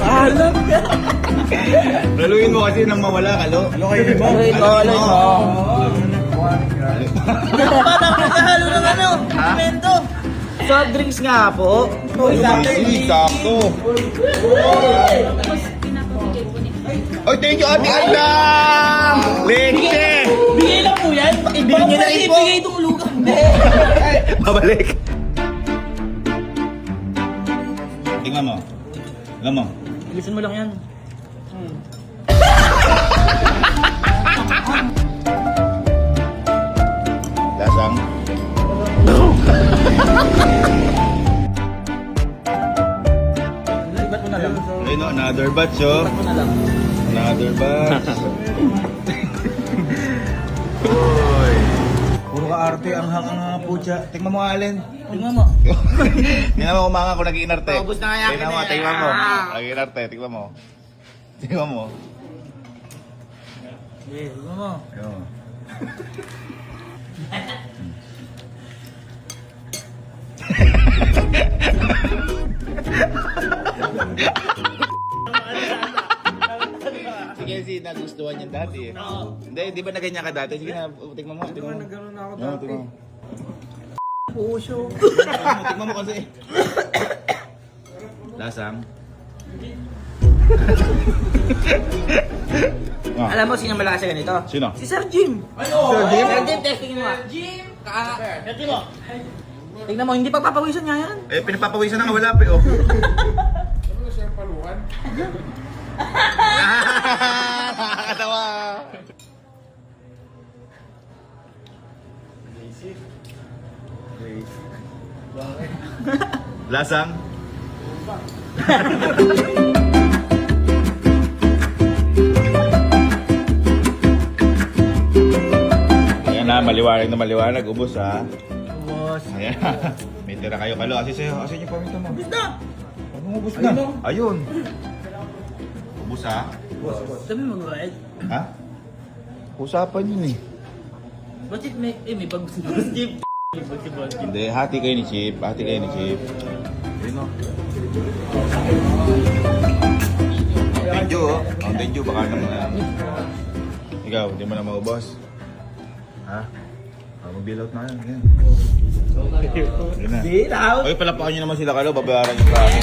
Alam ka. Laluin mo kasi nang mawala, kalo. Aloy mo. Parang naghahalo ng ano, mento. Soft drinks nga po. Sakto. Oy, thank you, Ate Andang! Leche! Bigay lang po yan. Ibigay niyo na rin po. Ibigay itong lugang. Babalik. Tingnan mo. Tingnan mo. Bilisan mo lang yan. Lasang. Ibat mo na lang. Ayun, another batch, oh. Ibat mo na lang. Another batch. Uy. Puro ka arte ang hanga putya. Tingnan mo, Allen. Tingnan mo. Tingnan mo kumanga kung nag-iinarte. Paubos na nga yan. Tingnan mo, tingnan mo. Nag-iinarte, tingnan mo. Tingnan mo. Tingnan mo. Ayun. Sige, si nagustuhan niyan dati eh. Hindi, di ba naganyan ka dati? Sige na, tingnan mo. Tingnan mo. Nagkaroon na ako Tingnan mo, dati. tingnan mo. Puso. Tingnan mo kasi. Lasang. Ah. Alam mo sino malakas sa ganito? Sino? Si Sir Jim. Sir Jim? Sir Jim, testing mo. Jim! Testing mo. Tingnan mo, hindi pagpapawisan niya yan. Eh, pinapapawisan na nga wala pa eh, oh. Ano na siya paluhan? Nakakatawa. Lasang? Ayan na, maliwanag, ubos ha. Boss. Ayan. May tira kayo kalo. Asin yung pamito mo. Basta! Anong ubos na? Ayun. Ubos ha? Sabi mo magbayad. Ha? Usapan yun eh. Bakit may pag-boss Jim? Hindi, hati kayo ni Chip. Hati kayo ni Chip. Ayun o. Thank you oh. Oh, thank you. Baka naman. Ikaw, hindi mo na maubos. Ha? Mag-bill out na yan. Yan. Yun na. Bill out? Oy, palapakan nyo naman sila kalo. Babayaran nyo sa akin.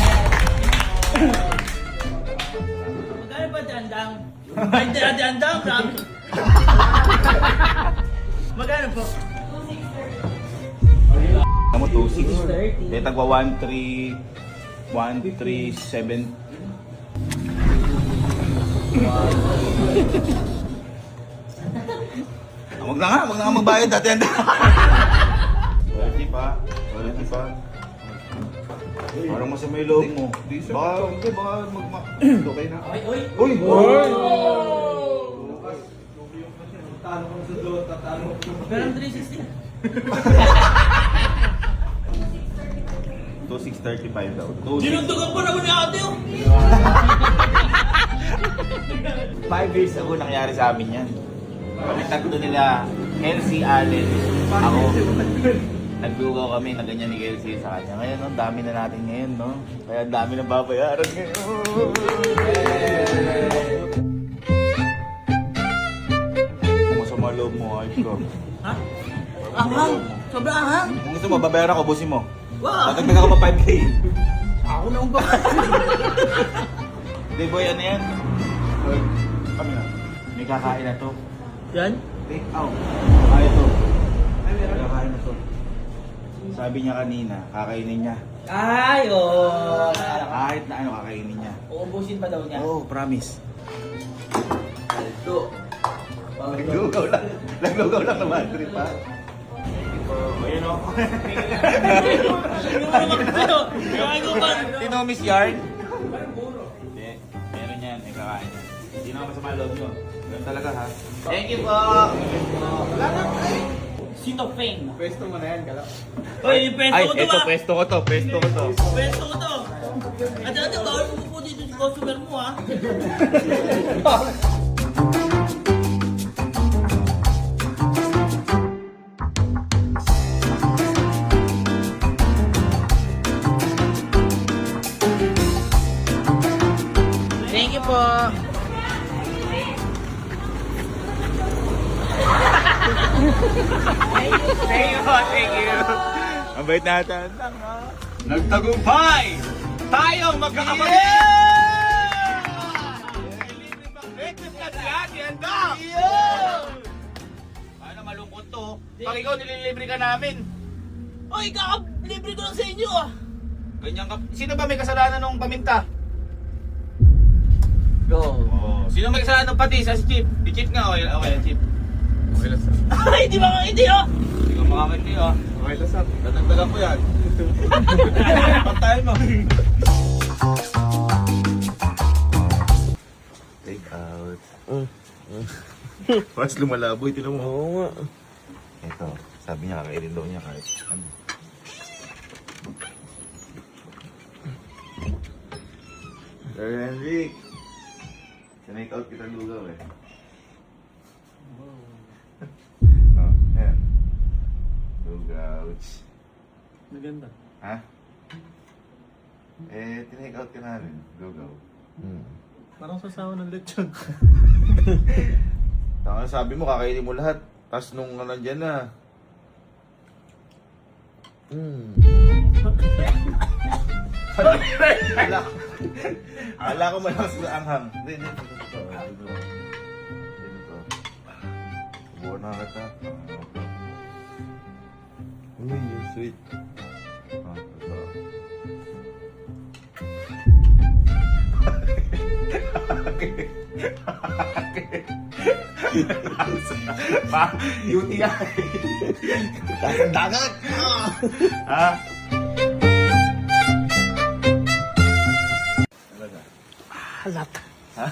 Magkano ba dandang? Ay, dandang, grabe. Magkano po? Ano mo, 2.6. Kaya tagwa 1.3.7. Wag na nga magbayad dati yan. Quality pa. Parang masama yung loob mo. Baka okay na. Uy! Magkano 360? 2,635 daw. Dinundugan pa naman ni ate oh! 5 years ago nangyari sa amin yan. Kami tatlo nila, Kelsey, Allen, ako. Naglugaw kami na ganyan ni Kelsey sa kanya. Ngayon, no, dami na natin ngayon, no? Kaya dami na babayaran ngayon. Kung masama loob mo, ayos ko. Ha? Ahang! Sobrang ahang! Kung gusto mo, babayaran ko, busin mo. Wow! Tatagdag ako pa 5K. Ako na ba? Hindi, boy, ano yan? Boy, kami na. May kakain na to. Yan? Take out. Kaya to. Kakain na to. Sabi niya kanina, kakainin niya. Ay, oo. Kahit na ano, kakainin niya. Uubusin pa daw niya. Oo, promise. Aldo. Naglugaw lang naman, trip ha? Ayun o. Yung naman sa'yo. Kaya ko ba? Tino Miss Yarn? Hindi, meron yan, may kakain yan. Hindi na masama loob nyo. Ganun talaga ha. Thank you po! Wala na. Sino Feng? Pwesto mo na yan, gala. Oy, yung pesto ko to ba? pwesto ko to. Pesto ko to. Ate, bawal mo po dito si customer mo ha. po. Thank you. Ang bait natin. Nagtagumpay! Tayong magkakapatid! Libre pang breakfast na si Ate Andam! Paano malungkot to? Pag ikaw nililibre ka namin. Oy, kakalibre ko lang sa inyo ah. Ganyan ka. Sino ba may kasalanan ng paminta? Go. Oh, sino may kasalanan ng patis? Si Chip. Si Chip nga. Okay, Chip. Okay lang, sir. Ay, di ba nga hindi oh? Hindi ka makakindi ah. Okay lang, sir. Dadagdagan ko yan. Pantayan mo. Take out. Mas lumalaboy, tinan mo. Oo nga. Ito, sabi niya kakainin daw niya kahit ano. Sir Henrik, sinake out kita lugaw eh. Oh, ayan. Lugaw. Maganda. Ha? Eh, tinake out ka namin. Lugaw. Parang sasawa ng lechon. Tama, sabi mo kakainin mo lahat. Tapos nung nandyan na. Akala ko malakas na anghang. Hindi. Ito. Subukan na kita. Uy, you're sweet. Ito. UTI. Dagat! Ha? Halat. Ha?